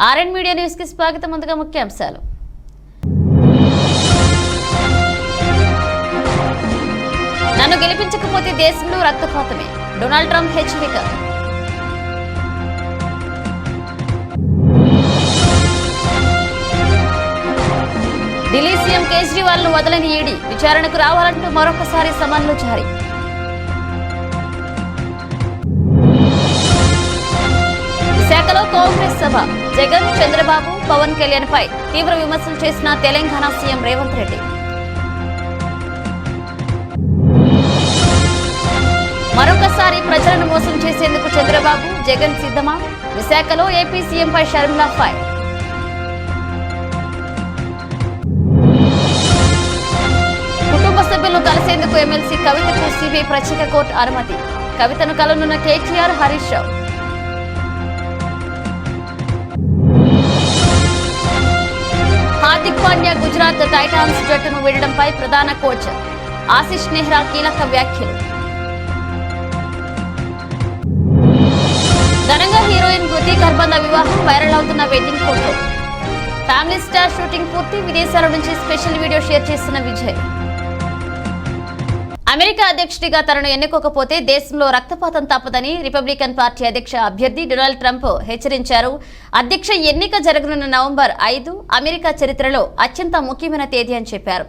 RN media news కి స్వాగతం. ముందుగా ముఖ్యాంశాలు. నన్ను గెలిపించకపోతే దేశంలో రక్తపాతమే, డొనాల్డ్ ట్రంప్ హెచ్చరిక. ఢిల్లీ సీఎం కేజ్రీవాల్ ను వదలని ఈడీ, విచారణకు రావాలంటూ మరొకసారి సమన్లు జారీ. విశాఖలో కాంగ్రెస్ సభ, జగన్, చంద్రబాబు, పవన్ కళ్యాణ్ పై తీవ్ర విమర్శలు చేసిన తెలంగాణ సీఎం రేవంత్ రెడ్డి. మరొకసారి ప్రజలను మోసం చేసేందుకు చంద్రబాబు, జగన్ సిద్ధమా? విశాఖలో ఏపీ సీఎంపై షర్మిలా ఫైర్. కుటుంబ సభ్యులను కలిసేందుకు ఎమ్మెల్సీ కవితకు సిబిఐ ప్రత్యేక కోర్టు అనుమతి. కవితను కలనున్న కేటీఆర్, హరీష్ రావు. హార్దిక్ పాండ్యా గుజరాత్ టైటాన్స్ జట్టును వీడడంపై ప్రధాన కోచ్ ఆశిష్ నెహ్రా కీలక వ్యాఖ్యలు. ఘనంగా హీరోయిన్ కృతి కర్బంద వివాహం, వైరల్ అవుతున్న wedding photo. Family star shooting పూర్తి, విదేశాల నుంచి స్పెషల్ వీడియో షేర్ చేస్తున్న విజయ్. అమెరికా అధ్యక్షుడిగా తనను ఎన్నుకోకపోతే దేశంలో రక్తపాతం తప్పదని రిపబ్లికన్ పార్టీ అధ్యక్ష అభ్యర్థి డొనాల్డ్ ట్రంప్ హెచ్చరించారు. అధ్యక్ష ఎన్నిక జరగనున్న నవంబర్ 5 అమెరికా చరిత్రలో అత్యంత ముఖ్యమైన తేదీ అని చెప్పారు.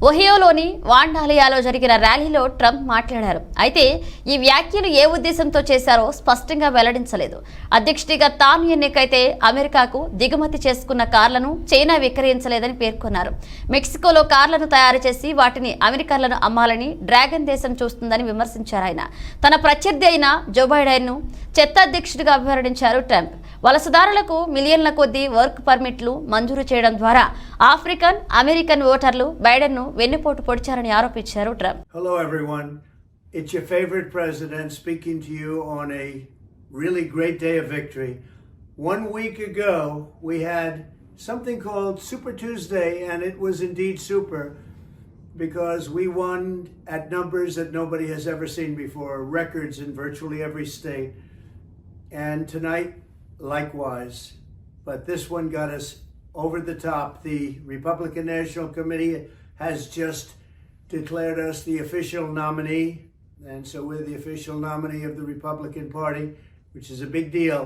ఒహియోలోని వాండాలియాలో జరిగిన ర్యాలీలో ట్రంప్ మాట్లాడారు. అయితే ఈ వ్యాఖ్యలు ఏ ఉద్దేశంతో చేశారో స్పష్టంగా వెల్లడించలేదు. అధ్యక్షుడిగా తాను ఎన్నికైతే అమెరికాకు దిగుమతి చేసుకున్న కార్లను చైనా విక్రయించలేదని పేర్కొన్నారు. మెక్సికోలో కార్లను తయారు చేసి వాటిని అమెరికన్లను అమ్మాలని డ్రాగన్ దేశం చూస్తుందని విమర్శించారు ఆయన. తన ప్రత్యర్థి అయిన జో బైడెన్ ను చెత్త అధ్యక్షుడిగా అభివర్ణించారు ట్రంప్. వలసదారులకు మిలియన్ల కొద్దీ వర్క్ పర్మిట్లు మంజూరు చేయడం ద్వారా ఆఫ్రికన్ అమెరికన్ ఓటర్లు బైడెన్ ను వెన్నుపోటు పొడిచారని ఆరోపించారు Trump. Hello everyone. It's your favorite president speaking to you on a really great day of victory. 1 week ago we had something called Super Tuesday, and it was indeed super because we won at numbers that nobody has ever seen before, records in virtually every state. And tonight likewise, but this one got us over the top. The Republican National Committee has just declared us the official nominee, and so we're the official nominee of the Republican Party, which is a big deal.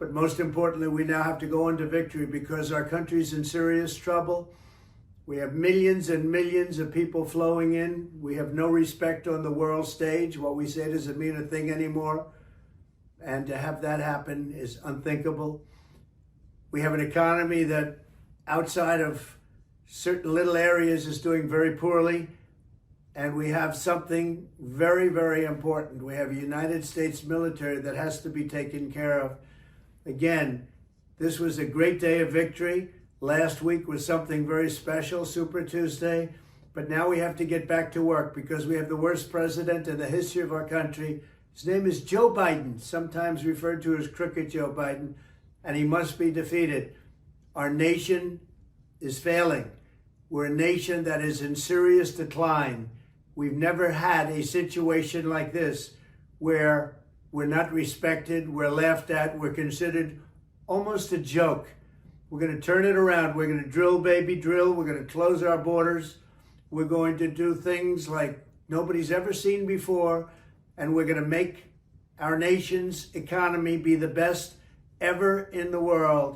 But most importantly, we now have to go into victory because our country's in serious trouble. We have millions and millions of people flowing in. We have no respect on the world stage. What we say doesn't mean a thing anymore. And to have that happen is unthinkable. We have an economy that outside of certain little areas is doing very poorly. And we have something very, very important. We have a United States military that has to be taken care of. Again, this was a great day of victory. Last week was something very special, Super Tuesday. But now we have to get back to work because we have the worst president in the history of our country. His name is Joe Biden, sometimes referred to as Crooked Joe Biden, and he must be defeated. Our nation is failing. We're a nation that is in serious decline. We've never had a situation like this where we're not respected, we're laughed at, we're considered almost a joke. We're going to turn it around. We're going to drill, baby, drill. We're going to close our borders. We're going to do things like nobody's ever seen before. And we're going to make our nation's economy be the best ever in the world.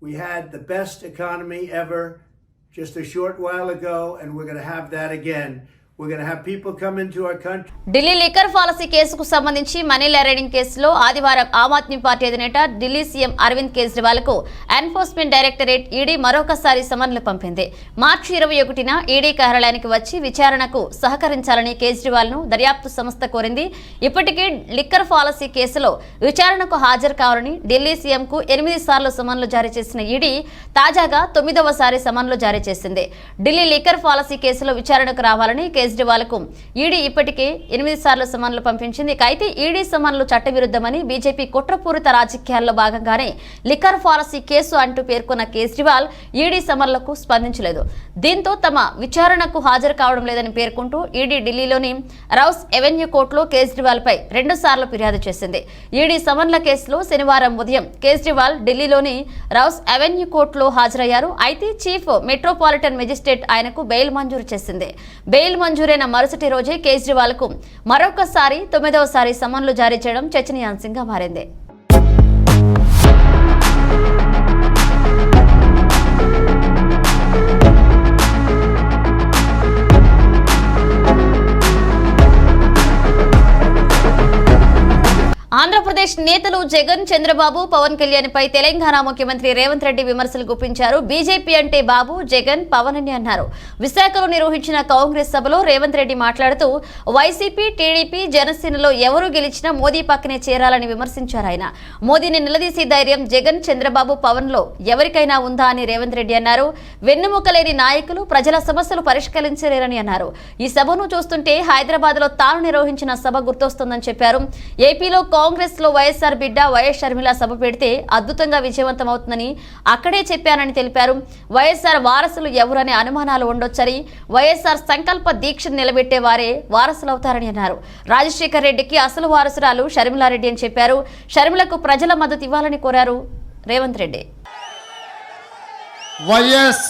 We had the best economy ever just a short while ago, and we're going to have that again. We're going to have people come into our country. Delhi liquor policy కేసుకు సంబంధించి money laundering కేసులో ఆదివారం Aam Aadmi party అధినేత Delhi CM Arvind Kejriwal కు enforcement directorate ED మరొకసారి సమన్లు పంపింది. మార్చి 21న ED కార్యాలయానికి వచ్చి విచారణకు సహకరించాలని కేజ్రీవాల్ ను దర్యాప్తు సంస్థ కోరింది. ఇప్పటికే లిక్కర్ పాలసీ కేసులో విచారణకు హాజరు కావాలని ఢిల్లీ సీఎం కు 8 సార్లు సమన్లు జారీ చేసిన ఈడీ తాజాగా 9వసారి సమన్లు జారీ చేసింది. ఢిల్లీ లిక్కర్ పాలసీ కేసులో విచారణకు రావాలని కేజ్రీవాల్కు ఈడీ ఇప్పటికే 8 సార్లు సమన్లు పంపించింది. అయితే ఈడీ సమన్లు చట్టవిరుద్ధమని బీజేపీ కుట్రపూరిత రాజకీయాల్లో భాగంగానే లిక్కర్ ఫారసీ కేసు అంటూ పేర్కొన్న కేజ్రీవాల్ ఈడీ సమన్లకు స్పందించలేదు. దీంతో తమ విచారణకు హాజరు కావడం లేదని పేర్కొంటూ ఈడీ ఢిల్లీలోని రౌస్ ఎవెన్యూ కోర్టులో కేజ్రీవాల్ పై 2 సార్లు ఫిర్యాదు చేసింది. ఈడీ సమన్ల కేసులో శనివారం ఉదయం కేజ్రీవాల్ ఢిల్లీలోని రౌస్ ఎవెన్యూ కోర్టులో హాజరయ్యారు. అయితే చీఫ్ మెట్రోపాలిటన్ మెజిస్ట్రేట్ ఆయనకు బెయిల్ మంజూరు చేసింది. బెయిల్ మంజూరైన మరుసటి రోజే కేజ్రీవాల్ కు మరొకసారి 9వసారి సమన్లు జారీ చేయడం చర్చనీయాంశంగా మారింది. ఆంధ్రప్రదేశ్ నేతలు జగన్, చంద్రబాబు, పవన్ కళ్యాణ్ పై తెలంగాణ ముఖ్యమంత్రి రేవంత్ రెడ్డి విమర్శలు గుప్పించారు. బీజేపీ అంటే బాబు, జగన్, పవన్ అని అన్నారు. విశాఖలో నిర్వహించిన కాంగ్రెస్ సభలో రేవంత్ రెడ్డి మాట్లాడుతూ వైసీపీ, టీడీపీ, జనసేనలో ఎవరు గెలిచినా మోదీ పక్కనే చేరాలని విమర్శించారు. ఆయన మోదీని నిలదీసే ధైర్యం జగన్, చంద్రబాబు, పవన్ లో ఎవరికైనా ఉందా అని రేవంత్ రెడ్డి అన్నారు. వెన్నుముకలేని నాయకులు ప్రజల సమస్యలు పరిష్కరించలేరని అన్నారు. ఈ సభను చూస్తుంటే హైదరాబాద్ లో తాను నిర్వహించిన సభ గుర్తొస్తుందని చెప్పారు. ఏపీలో కాంగ్రెస్ లో వైఎస్ఆర్ బిడ్డ వైఎస్ షర్మిల సభ పెడితే అద్భుతంగా విజయవంతం అవుతుందని అక్కడే చెప్పానని తెలిపారు. వైఎస్ఆర్ వారసులు ఎవరనే అనుమానాలు ఉండొచ్చని, వైఎస్ఆర్ సంకల్ప దీక్షను నిలబెట్టే వారే వారసులవుతారని అన్నారు. రాజశేఖర్ రెడ్డికి అసలు వారసురాలు షర్మిలారెడ్డి అని చెప్పారు. షర్మిలకు ప్రజల మద్దతు ఇవ్వాలని కోరారు రేవంత్ రెడ్డి. వైఎస్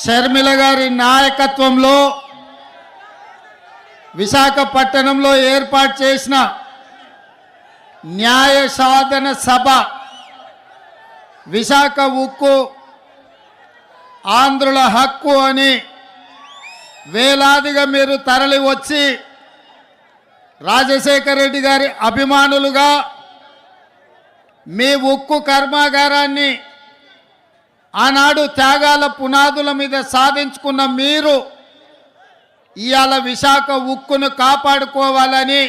షర్మిల గారి నాయకత్వంలో విశాఖపట్నంలో ఏర్పాటు చేసిన న్యాయ సాధన సభ, విశాఖ ఉక్కు ఆంధ్రుల హక్కు అని వేలాదిగా మీరు తరలి వచ్చి రాజశేఖర రెడ్డి గారి అభిమానులుగా మీ ఉక్కు కర్మాగారాన్ని ఆనాడు త్యాగాల పునాదుల మీద సాధించుకున్న మీరు ఇవాళ విశాఖ ఉక్కును కాపాడుకోవాలని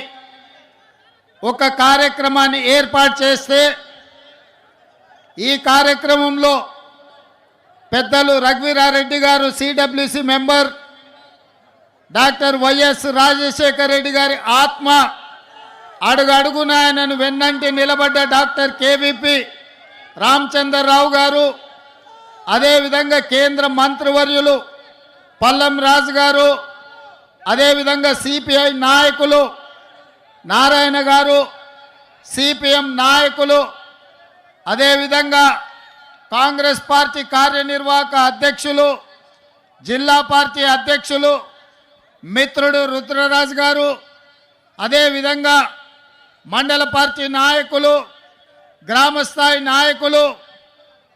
ఒక కార్యక్రమాన్ని ఏర్పాటు చేస్తే, ఈ కార్యక్రమంలో పెద్దలు రఘువీరారెడ్డి గారు CWC member, doctor YS Rajasekhara Reddy గారి ఆత్మ అడుగడుగున ఆయనను వెన్నంటి నిలబడ్డ డాక్టర్ కేవీపీ రామచంద్రరావు గారు, అదేవిధంగా కేంద్ర మంత్రివర్యులు పల్లం రాజు గారు, అదేవిధంగా సిపిఐ నాయకులు నారాయణ గారు, సిపిఎం నాయకులు, అదేవిధంగా కాంగ్రెస్ పార్టీ కార్యనిర్వాహక అధ్యక్షులు, జిల్లా పార్టీ అధ్యక్షులు మిత్రుడు రుద్రరాజు గారు, అదేవిధంగా మండల పార్టీ నాయకులు, గ్రామస్థాయి నాయకులు,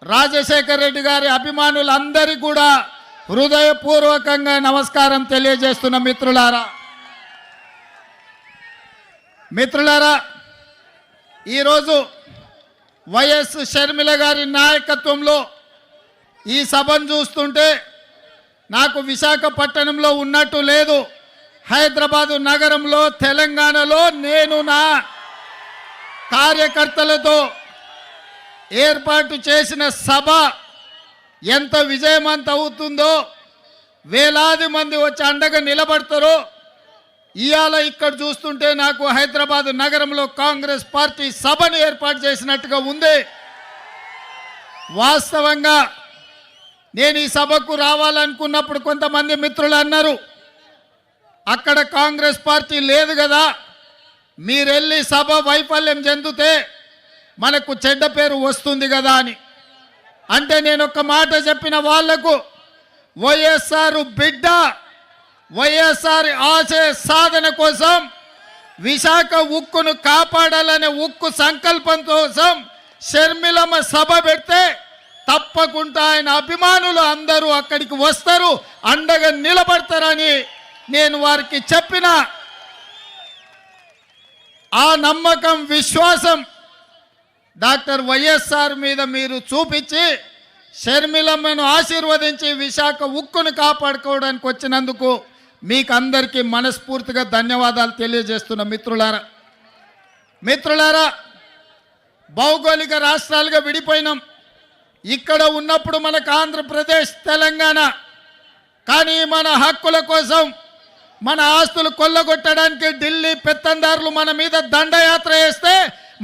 రాజశేఖర రెడ్డి గారి అభిమానులందరికీ కూడా హృదయపూర్వకంగా నమస్కారం తెలియజేస్తున్న మిత్రులారా, ఈరోజు వైఎస్ షర్మిల గారి నాయకత్వంలో ఈ సభను చూస్తుంటే నాకు విశాఖపట్నంలో ఉన్నట్టు లేదు. హైదరాబాదు నగరంలో, తెలంగాణలో నేను నా కార్యకర్తలతో ఏర్పాటు చేసిన సభ ఎంత విజయవంతం అవుతుందో, వేలాది మంది వచ్చి అండగా నిలబడతారో ఇవాళ ఇక్కడ చూస్తుంటే నాకు హైదరాబాద్ నగరంలో కాంగ్రెస్ పార్టీ సభను ఏర్పాటు చేసినట్టుగా ఉంది. వాస్తవంగా నేను ఈ సభకు రావాలనుకున్నప్పుడు కొంతమంది మిత్రులు అన్నారు, అక్కడ కాంగ్రెస్ పార్టీ లేదు కదా, మీరెళ్ళి సభ వైఫల్యం చెందితే మనకు చెడ్డ పేరు వస్తుంది కదా అని. అంటే నేను ఒక మాట చెప్పిన వాళ్లకు, వైఎస్ఆర్ బిడ్డ, వైఎస్ఆర్ ఆశయ సాధన కోసం, విశాఖ ఉక్కును కాపాడాలనే ఉక్కు సంకల్పం కోసం షర్మిలమ్మ సభ పెడితే తప్పకుండా ఆయన అభిమానులు అందరూ అక్కడికి వస్తారు, అండగా నిలబడతారని నేను వారికి చెప్పిన ఆ నమ్మకం, విశ్వాసం డాక్టర్ వైఎస్ఆర్ మీద మీరు చూపించి షర్మిలమ్మను ఆశీర్వదించి విశాఖ ఉక్కును కాపాడుకోవడానికి వచ్చినందుకు మీకు అందరికీ మనస్ఫూర్తిగా ధన్యవాదాలు తెలియజేస్తున్న మిత్రులారా, భౌగోళిక రాష్ట్రాలుగా విడిపోయినాం. ఇక్కడ ఉన్నప్పుడు మనకు ఆంధ్రప్రదేశ్, తెలంగాణ, కానీ మన హక్కుల కోసం మన ఆస్తులు కొల్లగొట్టడానికి ఢిల్లీ పెత్తందారులు మన మీద దండయాత్ర చేస్తే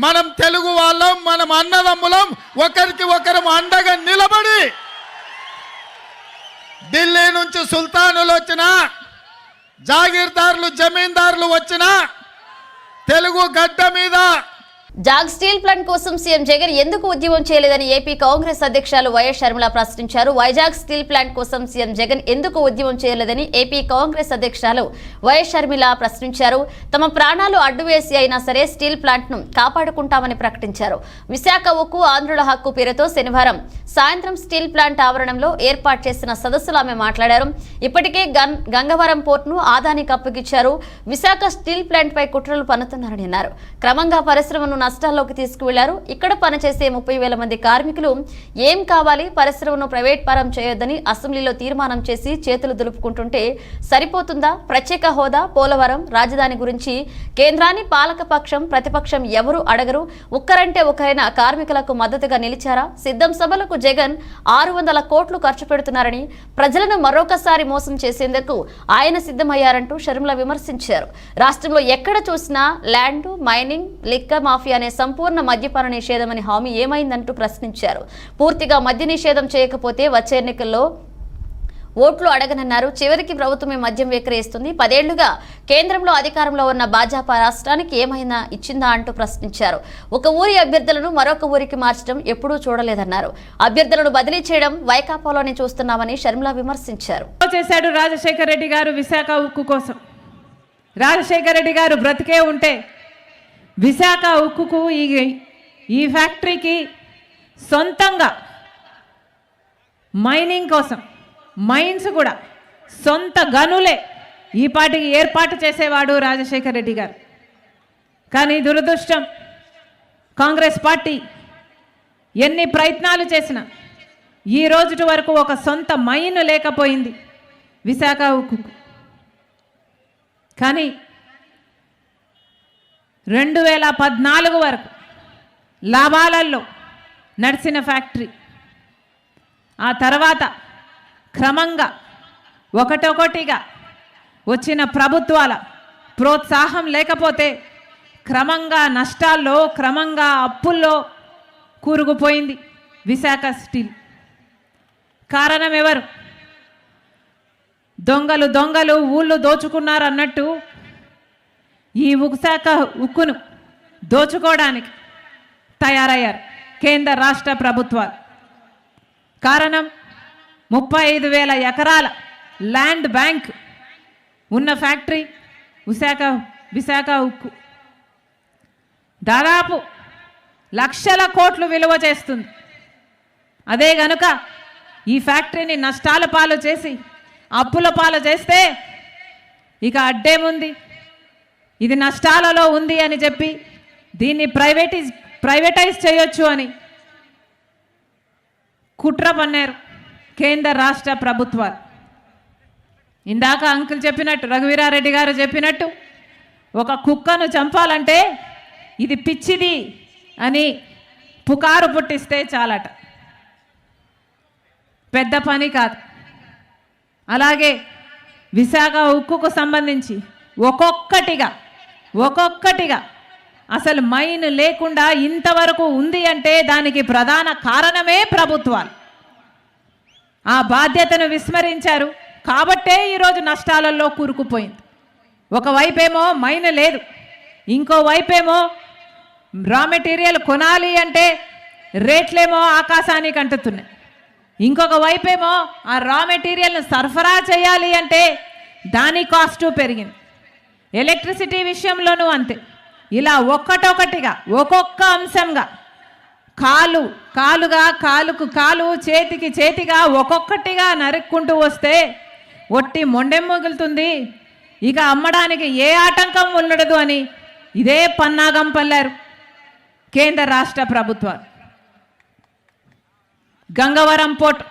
మనం తెలుగు వాళ్ళం, మనం అన్నదమ్ములం, ఒకరికి ఒకరం అండగా నిలబడి ఢిల్లీ నుంచి సుల్తానులు వచ్చినా, జాగీర్దారులు, జమీందారులు వచ్చినా తెలుగు గడ్డ మీద జాగ్ స్టీల్ ప్లాంట్ కోసం సీఎం జగన్ ఎందుకు ఉద్యమం చేయలేదని ఏపీ కాంగ్రెస్ అధ్యక్షులు వైఎస్ షర్మిల ప్రశ్నించారు. వైజాగ్ స్టీల్ ప్లాంట్ కోసం సీఎం జగన్ ఎందుకు ఉద్యమం చేయలేదని ఏపీ కాంగ్రెస్ అధ్యక్షులు వైఎస్ షర్మిల ప్రశ్నించారు. తమ ప్రాణాలు అడ్డువేసి అయినా సరే స్టీల్ ప్లాంట్ ను కాపాడుకుంటామని ప్రకటించారు. విశాఖ ఉక్కు ఆంధ్రుల హక్కు పేరుతో శనివారం సాయంత్రం స్టీల్ ప్లాంట్ ఆవరణంలో ఏర్పాటు చేసిన సదస్సులో ఆమె మాట్లాడారు. ఇప్పటికే గంగవరం పోర్టును ఆదానికి అప్పగించారు. విశాఖ స్టీల్ ప్లాంట్ పై కుట్రలు పన్నుతున్నారని అన్నారు. క్రమంగా పరిశ్రమను నష్టాల్లోకి తీసుకువెళ్లారు. ఇక్కడ పనిచేసే 30,000 మంది కార్మికులు ఏం కావాలి, పరిశ్రమను ప్రైవేట్ పరం చేయొద్దని అసెంబ్లీలో తీర్మానం చేసి చేతులు దులుపుకుంటుంటే సరిపోతుందా? ప్రత్యేక హోదా, పోలవరం, రాజధాని గురించి కేంద్రాన్ని పాలకపక్షం, ప్రతిపక్షం ఎవరు అడగరు. ఒక్కరంటే ఒకరైనా కార్మికులకు మద్దతుగా నిలిచారా? సిద్ధం సభలకు జగన్ 600 కోట్లు ఖర్చు పెడుతున్నారని, ప్రజలను మరొకసారి మోసం చేసేందుకు ఆయన సిద్ధమయ్యారంటూ షర్మిల విమర్శించారు. రాష్ట్రంలో ఎక్కడ చూసినా ల్యాండ్ మైనింగ్, లిక్కర్ మాఫియా అనే సంపూర్ణ మద్యపాన నిషేధమని హామీ ఏమైందంటూ ప్రశ్నించారు. పూర్తిగా మద్య నిషేధం చేయకపోతే వచ్చే ఎన్నికల్లో ఓట్లు అడగనన్నారు. చివరికి ప్రభుత్వమే మద్యం విక్రయిస్తుంది. 10 ఏళ్లుగా కేంద్రంలో అధికారంలో ఉన్న భాజపా రాష్ట్రానికి ఏమైనా ఇచ్చిందా అంటూ ప్రశ్నించారు. ఒక ఊరి అభ్యర్థులను మరొక ఊరికి మార్చడం ఎప్పుడూ చూడలేదన్నారు. అభ్యర్థులను బదిలీ చేయడం వైకాపాలోనే చూస్తున్నామని షర్మిల విమర్శించారు. చేశాడు రాజశేఖర రెడ్డి గారు విశాఖ ఉక్కు కోసం. రాజశేఖర రెడ్డి గారు బ్రతికే ఉంటే విశాఖ ఉక్కుకు ఈ ఫ్యాక్టరీకి సొంతంగా మైనింగ్ కోసం మైన్స్ కూడా సొంత గనులే ఈ పాటికి ఏర్పాటు చేసేవాడు రాజశేఖర రెడ్డి గారు. కానీ దురదృష్టం, కాంగ్రెస్ పార్టీ ఎన్ని ప్రయత్నాలు చేసినా ఈ రోజు వరకు ఒక సొంత మైన్ లేకపోయింది విశాఖ ఉక్కుకు. కానీ 2014 వరకు లాభాలలో నడిచిన ఫ్యాక్టరీ ఆ తర్వాత క్రమంగా ఒకటొకటిగా వచ్చిన ప్రభుత్వాల ప్రోత్సాహం లేకపోతే క్రమంగా నష్టాల్లో, క్రమంగా అప్పుల్లో కూరుకుపోయింది విశాఖ స్టీల్. కారణం ఎవరు? దొంగలు ఊళ్ళు దోచుకున్నారు అన్నట్టు ఈ విశాఖ ఉక్కును దోచుకోవడానికి తయారయ్యారు కేంద్ర రాష్ట్ర ప్రభుత్వాలు. కారణం 35,000 ఎకరాల ల్యాండ్ బ్యాంక్ ఉన్న ఫ్యాక్టరీ విశాఖ ఉక్కు. దాదాపు లక్షల కోట్లు విలువ చేస్తుంది. అదే గనుక ఈ ఫ్యాక్టరీని నష్టాల పాలు చేసి అప్పుల పాలు చేస్తే ఇక అడ్డేముంది, ఇది నష్టాలలో ఉంది అని చెప్పి దీన్ని ప్రైవేటైజ్ చేయొచ్చు అని కుట్ర పన్నారు కేంద్ర రాష్ట్ర ప్రభుత్వాలు. ఇందాక అంకుల్ చెప్పినట్టు, రఘువీరారెడ్డి గారు చెప్పినట్టు, ఒక కుక్కను చంపాలంటే ఇది పిచ్చిది అని పుకారు పుట్టిస్తే చాలట, పెద్ద పని కాదు. అలాగే విశాఖ ఉక్కుకు సంబంధించి ఒక్కొక్కటిగా అసలు మైన్ లేకుండా ఇంతవరకు ఉంది అంటే దానికి ప్రధాన కారణమే ప్రభుత్వాలు. ఆ బాధ్యతను విస్మరించారు కాబట్టే ఈరోజు నష్టాలలో కూరుకుపోయింది. ఒకవైపేమో మైన్ లేదు, ఇంకోవైపేమో రా మెటీరియల్ కొనాలి అంటే రేట్లేమో ఆకాశానికి అంటుతున్నాయి, ఇంకొక వైపేమో ఆ రా మెటీరియల్ను సరఫరా చేయాలి అంటే దాని కాస్టు పెరిగింది. ఎలక్ట్రిసిటీ విషయంలోనూ అంతే. ఇలా ఒక్కటొకటిగా ఒక్కొక్క అంశంగా కాలుకు కాలు చేతికి చేతిగా ఒక్కొక్కటిగా నరుక్కుంటూ వస్తే ఒట్టి మొండెం మిగులుతుంది, ఇక అమ్మడానికి ఏ ఆటంకం ఉండదు అని ఇదే పన్నాగం పల్లారు కేంద్ర రాష్ట్ర ప్రభుత్వాలు. గంగవరం పోర్ట్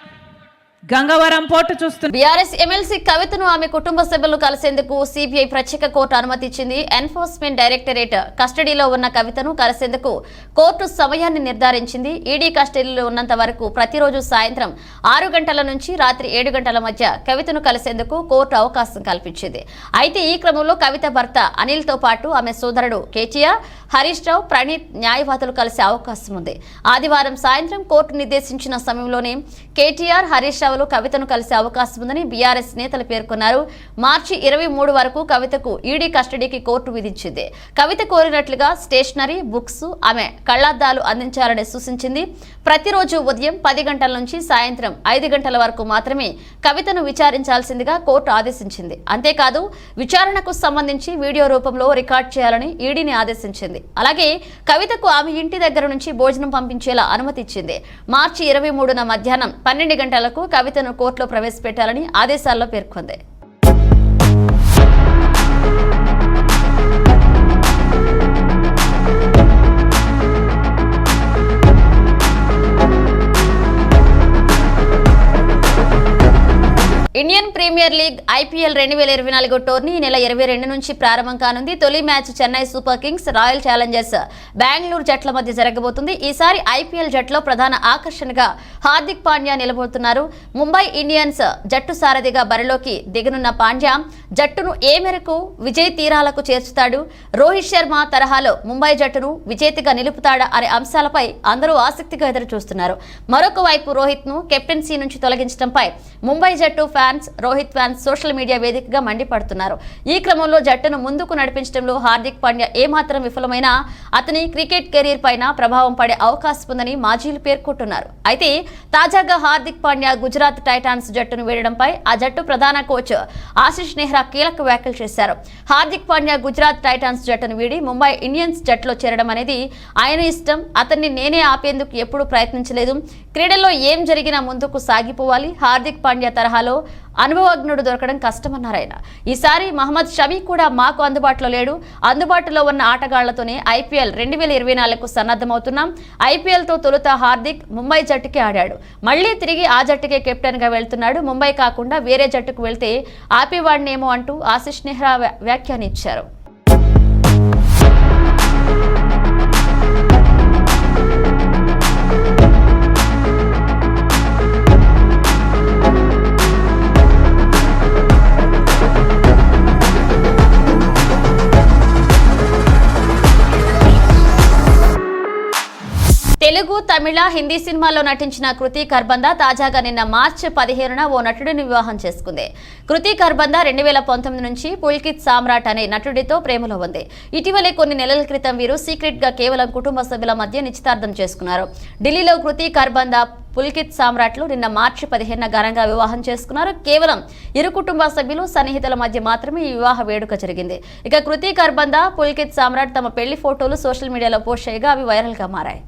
గంగవరం పోర్టు చూస్తున్నాం. బీఆర్ఎస్ ఎమ్మెల్సీ కవితను ఆమె కుటుంబ సభ్యులు కలిసేందుకు సిబిఐ ప్రత్యేక కోర్టు అనుమతి ఇచ్చింది. ఎన్ఫోర్స్మెంట్ డైరెక్టరేట్ కస్టడీలో ఉన్న కవితను కలిసేందుకు కోర్టు సమయాన్ని నిర్ధారించింది. ఈడీ కస్టడీలో ఉన్నంత వరకు ప్రతిరోజు సాయంత్రం 6 గంటల నుంచి రాత్రి 7 గంటల మధ్య కవితను కలిసేందుకు కోర్టు అవకాశం కల్పించింది. అయితే ఈ క్రమంలో కవిత భర్త అనిల్తో పాటు ఆమె సోదరుడు కేటీఆర్, హరీష్ రావు, ప్రణీత్ న్యాయవాదులు కలిసే అవకాశం ఉంది. ఆదివారం సాయంత్రం కోర్టు నిర్దేశించిన సమయంలోనే కేటీఆర్, హరీష్ రావులు కవితను కలిసే అవకాశం ఉందని బీఆర్ఎస్ నేతలు పేర్కొన్నారు. మార్చి 23 వరకు కవితకు ఈడీ కస్టడీకి కోర్టు విధించింది. కవిత కోరినట్లుగా స్టేషనరీ, బుక్స్, ఆమె కళ్లద్దాలు అందించాలని సూచించింది. ప్రతిరోజు ఉదయం 10 గంటల నుంచి సాయంత్రం 5 గంటల వరకు మాత్రమే కవితను విచారించాల్సిందిగా కోర్టు ఆదేశించింది. అంతేకాదు విచారణకు సంబంధించి వీడియో రూపంలో రికార్డ్ చేయాలని ఈడీని ఆదేశించింది. అలాగే కవితకు ఆమె ఇంటి దగ్గర నుంచి భోజనం పంపించేలా అనుమతి ఇచ్చింది. మార్చి 23న మధ్యాహ్నం 12 గంటలకు కవితను కోర్టులో ప్రవేశపెట్టాలని ఆదేశాల్లో పేర్కొంది. ఇండియన్ ప్రీమియర్ లీగ్ ఐపీఎల్ 2024 టోర్నీ ఈ నెల 22 నుంచి ప్రారంభం కానుంది. తొలి match Chennai super kings, royal challengers Bengaluru జట్ల మధ్య జరగబోతుంది. ఈసారి ఐపీఎల్ జట్లో ప్రధాన ఆకర్షణగా హార్దిక్ పాండ్యా నిలబోతున్నారు. ముంబై ఇండియన్స్ జట్టు సారథిగా బరిలోకి దిగనున్న పాండ్యా జట్టును ఏ మేరకు విజయ్ తీరాలకు చేర్చుతాడు, రోహిత్ శర్మ తరహాలో ముంబై జట్టును విజేతగా నిలుపుతాడా అనే అంశాలపై అందరూ ఆసక్తిగా ఎదురు చూస్తున్నారు. మరొక వైపు రోహిత్ ను కెప్టెన్సీ నుంచి తొలగించడంపై ముంబై జట్టు రోహిత్ ఫ్యాన్స్ సోషల్ మీడియా వేదికగా మండిపడుతున్నారు. ఈ క్రమంలో జట్టును ముందుకు నడిపించడంలో హార్దిక్ పాండ్యా ఏమాత్రం విఫలమైనా అతని క్రికెట్ కెరీర్ పైన ప్రభావం పడే అవకాశం ఉందని మాజీలు పేర్కొంటున్నారు. అయితే తాజాగా హార్దిక్ పాండ్యా గుజరాత్ టైటాన్స్ జట్టును వీడడంపై ఆ జట్టు ప్రధాన కోచ్ ఆశిష్ నెహ్రా కీలక వ్యాఖ్యలు చేశారు. హార్దిక్ పాండ్యా గుజరాత్ టైటాన్స్ జట్టును వీడి ముంబై ఇండియన్స్ జట్టులో చేరడం అనేది ఆయన ఇష్టం. అతన్ని నేనే ఆపేందుకు ఎప్పుడూ ప్రయత్నించలేదు. క్రీడల్లో ఏం జరిగినా ముందుకు సాగిపోవాలి. హార్దిక్ పాండ్యా తరహాలో అనుభవజ్ఞుడు దొరకడం కష్టమన్నారు ఆయన. ఈసారి మహమ్మద్ షమీ కూడా మాకు అందుబాటులో లేడు. అందుబాటులో ఉన్న ఆటగాళ్లతోనే ఐపీఎల్ 2024కు సన్నద్ధమవుతున్నాం. ఐపీఎల్తో తొలుత హార్దిక్ ముంబై జట్టుకి ఆడాడు. మళ్లీ తిరిగి ఆ జట్టుకే కెప్టెన్ గా వెళ్తున్నాడు. ముంబై కాకుండా వేరే జట్టుకు వెళ్తే ఆపేవాడినేమో అంటూ ఆశిష్ నెహ్రా వ్యాఖ్యానించారు. తెలుగు, తమిళ, హిందీ సినిమాల్లో నటించిన కృతి ఖర్బంద తాజాగా నిన్న మార్చి 15న ఓ నటుడిని వివాహం చేసుకుంది. కృతి ఖర్బంద 2019 నుంచి పుల్కిత్ సామ్రాట్ అనే నటుడితో ప్రేమలో ఉంది. ఇటీవలే కొన్ని నెలల క్రితం వీరు సీక్రెట్ గా కేవలం కుటుంబ సభ్యుల మధ్య నిశ్చితార్థం చేసుకున్నారు. ఢిల్లీలో కృతి ఖర్బంద, పుల్కిత్ సామ్రాట్లు నిన్న మార్చి 15న ఘనంగా వివాహం చేసుకున్నారు. కేవలం ఇరు కుటుంబ సభ్యులు, సన్నిహితుల మధ్య మాత్రమే ఈ వివాహ వేడుక జరిగింది. ఇక కృతి ఖర్బంద, పుల్కిత్ సామ్రాట్ తమ పెళ్లి ఫోటోలు సోషల్ మీడియాలో పోస్ట్ చేయగా అవి వైరల్ గా మారాయి.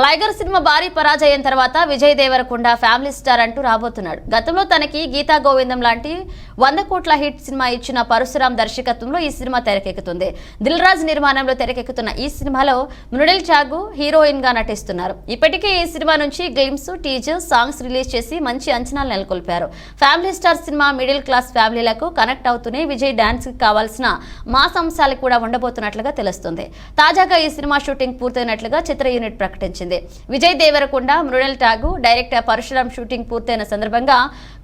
లైగర్ సినిమా భారీ పరాజయం తర్వాత విజయ్ దేవరకొండ ఫ్యామిలీ స్టార్ అంటూ రాబోతున్నాడు. గతంలో తనకి గీతా గోవిందం లాంటి 100 కోట్ల హిట్ సినిమా ఇచ్చిన పరశురామ్ దర్శకత్వంలో ఈ సినిమా తెరకెక్కుతుంది. దిల్ రాజు నిర్మాణంలో తెరకెక్కుతున్న ఈ సినిమాలో మృణిల్ చాగు హీరోయిన్ గా నటిస్తున్నారు. ఇప్పటికే ఈ సినిమా నుంచి గ్లిమ్స్, టీజర్, సాంగ్స్ రిలీజ్ చేసి మంచి అంచనాలు నెలకొల్పారు. ఫ్యామిలీ స్టార్ సినిమా మిడిల్ క్లాస్ ఫ్యామిలీలకు కనెక్ట్ అవుతూనే విజయ్ డాన్స్ కి కావాల్సిన మాస్ అంశాలు కూడా ఉండబోతున్నట్లుగా తెలుస్తుంది. తాజాగా ఈ సినిమా షూటింగ్ పూర్తయినట్లుగా చిత్ర యూనిట్ ప్రకటించింది. విజయ్ దేవరకొండ, మృణిల్ టాగు, డైరెక్టర్ పరశురామ్ షూటింగ్ పూర్తయిన సందర్భంగా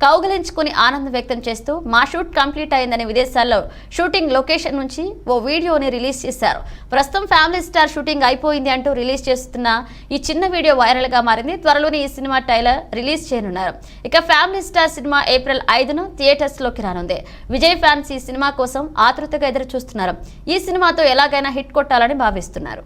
కౌగిలించుకుని ఆనందం వ్యక్తం చేస్తూ మా షూట్ కంప్లీట్ అయిందని విదేశాల్లో షూటింగ్ లొకేషన్ నుంచి ఓ వీడియోని రిలీజ్ చేశారు. ప్రస్తుతం ఫ్యామిలీ స్టార్ షూటింగ్ అయిపోయింది అంటూ రిలీజ్ చేస్తున్న ఈ చిన్న వీడియో వైరల్ గా మారింది. త్వరలోనే ఈ సినిమా ట్రైలర్ రిలీజ్ చేయనున్నారు. ఇక ఫ్యామిలీ స్టార్ సినిమా ఏప్రిల్ 5న థియేటర్స్ లోకి రానుంది. విజయ్ ఫ్యాన్స్ ఈ సినిమా కోసం ఆతృతగా ఎదురు చూస్తున్నారు. ఈ సినిమాతో ఎలాగైనా హిట్ కొట్టాలని భావిస్తున్నారు.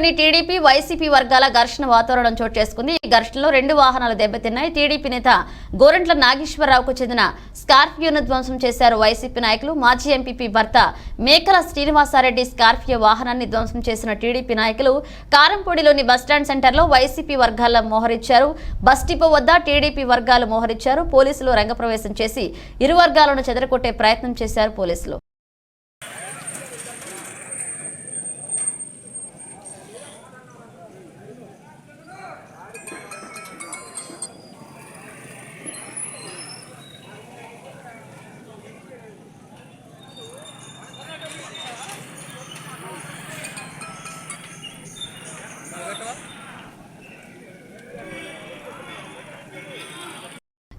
నగరంలోని టీడీపీ వైసీపీ వర్గాల ఘర్షణ వాతావరణం చోటు చేసుకుంది. ఈ ఘర్షణలో 2 వాహనాలు దెబ్బతిన్నాయి. టీడీపీ నేత గోరంట్ల నాగేశ్వరరావుకు చెందిన స్కార్పియోను ధ్వంసం చేశారు వైసీపీ నాయకులు. మాజీ ఎంపీపీ భర్త మేకల శ్రీనివాసారెడ్డి స్కార్పియో వాహనాన్ని ధ్వంసం చేసిన టీడీపీ నాయకులు కారంపొడిలోని బస్టాండ్ సెంటర్లో వైసీపీ వర్గాల మోహరించారు. బస్ డిపో వద్ద టీడీపీ వర్గాలు మోహరించారు. పోలీసులు రంగప్రవేశం చేసి ఇరు వర్గాలను చెదరగొట్టే ప్రయత్నం చేశారు పోలీసులు.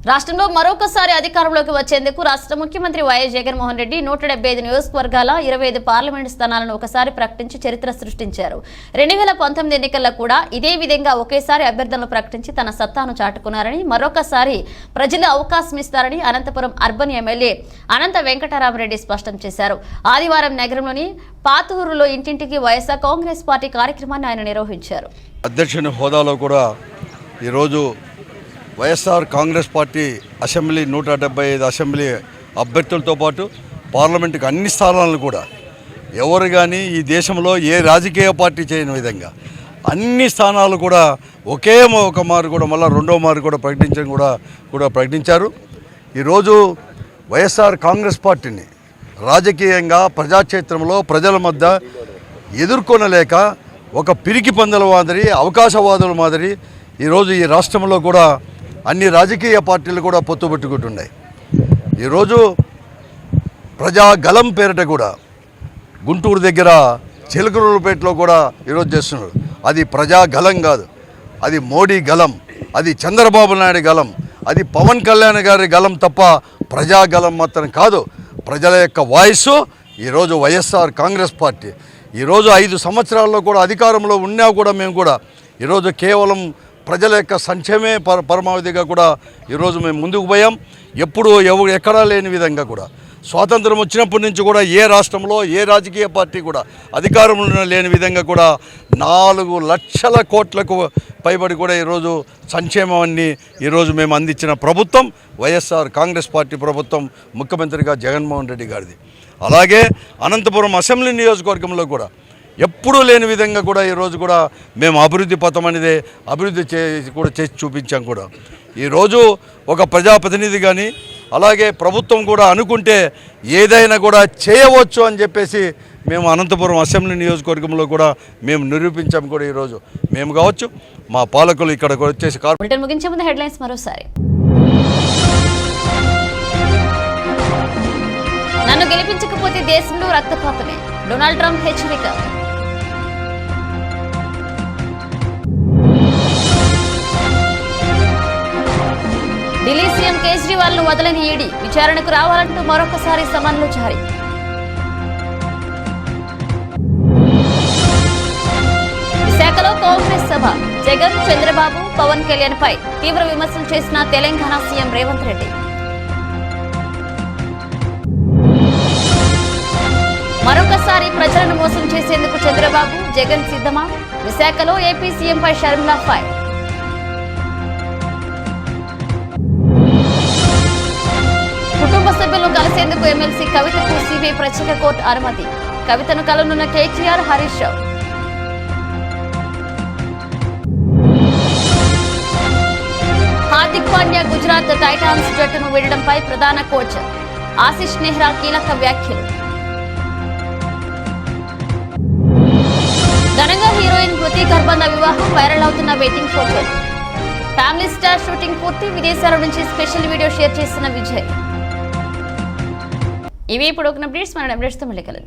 రాష్ట్రంలో మరొకసారి అధికారంలోకి వచ్చేందుకు రాష్ట్ర ముఖ్యమంత్రి వైఎస్ జగన్మోహన్ రెడ్డి 175 నియోజకవర్గాల 25 పార్లమెంటు స్థానాలను ఒకసారి ప్రకటించి చరిత్ర సృష్టించారు. 2019 ఎన్నికల్లో కూడా ఇదే విధంగా ఒకేసారి అభ్యర్థులను ప్రకటించి తన సత్తాను చాటుకున్నారని, మరొకసారి ప్రజలు అవకాశం ఇస్తారని అనంతపురం అర్బన్ ఎమ్మెల్యే అనంత వెంకటరామరెడ్డి స్పష్టం చేశారు. ఆదివారం నగరంలోని పాతూరులో ఇంటింటికి వైఎస్ఆర్ కాంగ్రెస్ పార్టీ కార్యక్రమాన్ని ఆయన నిర్వహించారు. అధ్యక్షుని హోదాలో కూడా ఈరోజు YSR Congress Party assembly 175 assembly అభ్యర్థులతో పాటు పార్లమెంటుకు అన్ని స్థానాలను కూడా ఎవరు కానీ ఈ దేశంలో ఏ రాజకీయ పార్టీ చేయని విధంగా అన్ని స్థానాలు కూడా ఒకే ఒక మారు కూడా మళ్ళీ రెండో మారు కూడా ప్రకటించారు. ఈరోజు వైఎస్ఆర్ కాంగ్రెస్ పార్టీని రాజకీయంగా ప్రజాక్షేత్రంలో ప్రజల మధ్య ఎదుర్కొనలేక ఒక పిరికి పందల మాదిరి అవకాశవాదుల మాదిరి ఈరోజు ఈ రాష్ట్రంలో కూడా అన్ని రాజకీయ పార్టీలు కూడా పొత్తు పెట్టుకుంటున్నాయి. ఈరోజు ప్రజాగలం పేరిట కూడా గుంటూరు దగ్గర చిలకలూరుపేటలో కూడా ఈరోజు చేస్తున్నారు. అది ప్రజాగలం కాదు, అది మోడీ గలం, అది చంద్రబాబు నాయుడు గలం, అది పవన్ కళ్యాణ్ గారి గలం తప్ప ప్రజాగలం మాత్రం కాదు. ప్రజల యొక్క వాయిస్ ఈరోజు వైఎస్ఆర్ కాంగ్రెస్ పార్టీ ఈరోజు 5 సంవత్సరాల్లో కూడా అధికారంలో ఉన్నా కూడా మేము కూడా ఈరోజు కేవలం ప్రజల యొక్క సంక్షేమే పరమావధిగా కూడా ఈరోజు మేము ముందుకు పోయాం. ఎప్పుడు ఎక్కడా లేని విధంగా కూడా స్వాతంత్రం వచ్చినప్పటి నుంచి కూడా ఏ రాష్ట్రంలో ఏ రాజకీయ పార్టీ కూడా అధికారంలో లేని విధంగా కూడా 4 లక్షల కోట్లకు పైబడి కూడా ఈరోజు సంక్షేమాన్ని ఈరోజు మేము అందించిన ప్రభుత్వం వైఎస్ఆర్ కాంగ్రెస్ పార్టీ ప్రభుత్వం, ముఖ్యమంత్రిగా జగన్మోహన్ రెడ్డి గారిది. అలాగే అనంతపురం అసెంబ్లీ నియోజకవర్గంలో కూడా ఎప్పుడూ లేని విధంగా కూడా ఈరోజు కూడా మేము అభివృద్ధి పథం అనేది అభివృద్ధి చేసి చూపించాం కూడా. ఈరోజు ఒక ప్రజాప్రతినిధి కానీ అలాగే ప్రభుత్వం కూడా అనుకుంటే ఏదైనా కూడా చేయవచ్చు అని చెప్పేసి మేము అనంతపురం అసెంబ్లీ నియోజకవర్గంలో కూడా మేము నిరూపించాం కూడా. ఈరోజు మేము కావచ్చు మా పాలకులు ఇక్కడ వచ్చేసి బులెటిన్ ముగించే ముందు హెడ్లైన్స్ మరోసారి. నన్ను గెలిపించకపోతే దేశంలో రక్తపాతమే, డొనాల్డ్ ట్రంప్ హెచ్చరిక. ఢిల్లీ సీఎం కేజ్రీవాల్ ను వదలని ఈడీ, విచారణకు రావాలంటూ మరొకసారి సమన్లు జారీ. విశాఖలో కాంగ్రెస్ సభ, జగన్, చంద్రబాబు, పవన్ కళ్యాణ్ పై తీవ్ర విమర్శలు చేసిన తెలంగాణ సీఎం రేవంత్ రెడ్డి. మరొకసారి ప్రజలను మోసం చేసేందుకు చంద్రబాబు, జగన్ సిద్ధమా? విశాఖలో ఏపీ సీఎంపై షర్మిలా ఫైర్. కుటుంబ సభ్యులను కలిసేందుకు ఎమ్మెల్సీ కవితకు సిబిఐ ప్రత్యేక కోర్టు అనుమతి. కవితను కలనున్న కేటీఆర్, హరీష్ రావు. హార్దిక్ పాండ్యా గుజరాత్ టైటాన్స్ జట్టును వీడడంపై ప్రధాన కోచ్ ఆశిష్ నెహ్రా కీలక వ్యాఖ్యలు. ఘనంగా హీరోయిన్ కృతి గర్భంద వివాహం, వైరల్ అవుతున్న వెడ్డింగ్ ఫోటోలు. ఫ్యామిలీ స్టార్ షూటింగ్ పూర్తి, విదేశాల నుంచి స్పెషల్ వీడియో షేర్ చేస్తున్న విజయ్. ఇవి ఇప్పుడు ఒక అప్డేట్స్, మన అప్డేట్స్తో మళ్ళీ కలుద్దాం.